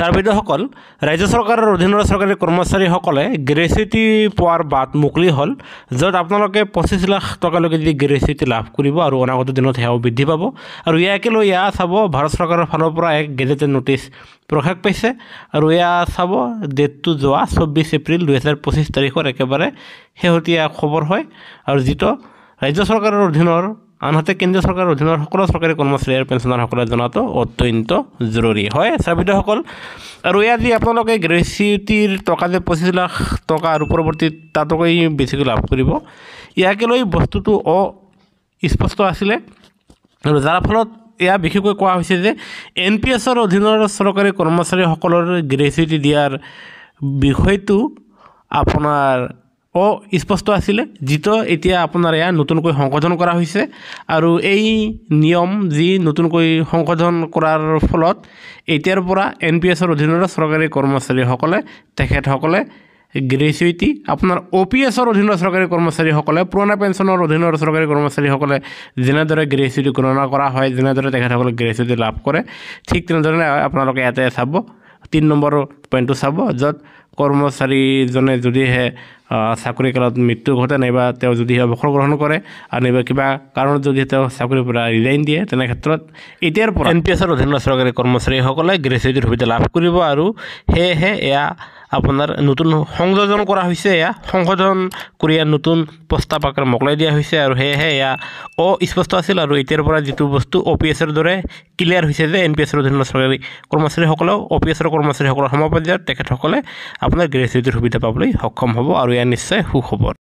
ছাৰবিদসকল ৰাজ্য চৰকাৰৰ অধীনৰ চৰকাৰী কৰ্মচাৰীসকলে গ্ৰেচুইটি পোৱাৰ বাট মুকলি হ'ল য'ত আপোনালোকে 25 লাখ টকালৈকে যদি গ্ৰেচুইটি লাভ কৰিব আৰু অনাগত দিনত সেয়াও বৃদ্ধি পাব আৰু ইয়াকে লৈ চাব ভাৰত চৰকাৰৰ ফালৰ পৰা এক গেজেটেড নোটিছ প্ৰকাশ পাইছে আৰু চাব ডেটটো যোৱা 24 এপ্ৰিল 2025 তাৰিখৰ একেবাৰে শেহতীয়া খবৰ হয় আৰু যিটো ৰাজ্য চৰকাৰৰ অধীনৰ আনহাতে কেন্দ্ৰীয় চৰকাৰৰ অধীনৰ সকলো চৰকাৰী কৰ্মচাৰী আৰু পেঞ্চনাৰসকলে জনাটো অত্যন্ত জৰুৰী হয় ছাৰবিদসকল আৰু যি আপোনালোকে গ্ৰেচুইটিৰ টকা যে 25 লাখ টকা আৰু পৰৱৰ্তী তাতকৈ বেছিকৈ লাভ কৰিব ইয়াকে লৈ বস্তুটো স্পষ্ট আছিলে আৰু যাৰ ফলত বিশেষকৈ কোৱা হৈছে যে NPSৰ অধীনৰ চৰকাৰী কৰ্মচাৰীসকলৰ গ্ৰেচুইটি দিয়াৰ বিষয়টো আপোনাৰ স্পষ্ট আছিলে যিটো এতিয়া আপোনাৰ নতুনকৈ সংশোধন কৰা হৈছে আৰু এই নিয়ম যি নতুনকৈ সংশোধন কৰাৰ ফলত এতিয়াৰ পৰা NPSৰ অধীনৰ চৰকাৰী কৰ্মচাৰীসকলে তেখেতসকলে গ্ৰেচুইটি আপোনাৰ OPSৰ অধীনৰ চৰকাৰী কৰ্মচাৰীসকলে পুৰণা পেঞ্চনৰ অধীনৰ চৰকাৰী কৰ্মচাৰীসকলে যেনেদৰে গ্ৰেচুইটি গণনা কৰা হয় যেনেদৰে তেখেতসকলে গ্ৰেচুইটি লাভ কৰে ঠিক তেনেদৰে আপোনালোকে ইয়াতে চাব 3 নম্বৰ পইণ্টটো চাব য'ত কৰ্মচাৰীজনে যদিহে চাকৰি কালত মৃত্যু ঘটে নাইবা তেওঁ যদিহে অৱসৰ গ্ৰহণ কৰে আৰু নাইবা কিবা কাৰণত যদি তেওঁ চাকৰিৰ পৰা ৰিজাইন দিয়ে তেনে ক্ষেত্ৰত এতিয়াৰ পৰা NPSৰ অধীনৰ চৰকাৰী কৰ্মচাৰীসকলে গ্ৰেচুইটিৰ সুবিধা লাভ কৰিব আৰু সেয়েহে আপোনাৰ নতুন সংযোজন কৰা হৈছে সংশোধন কৰি নতুন প্ৰস্তাৱ আকাৰে মোকলাই দিয়া হৈছে আৰু সেয়েহে স্পষ্ট আছিল আৰু এতিয়াৰ পৰা যিটো বস্তু OPSৰ দৰে ক্লিয়াৰ হৈছে যে NPSৰ অধীনৰ চৰকাৰী কৰ্মচাৰীসকলেও OPSৰ কৰ্মচাৰীসকলৰ সমপৰ্যায়ত তেখেতসকলে আপোনাৰ গ্ৰেচুইটিৰ সুবিধা পাবলৈ সক্ষম হ'ব আৰু নিশ্চয় সুখবৰ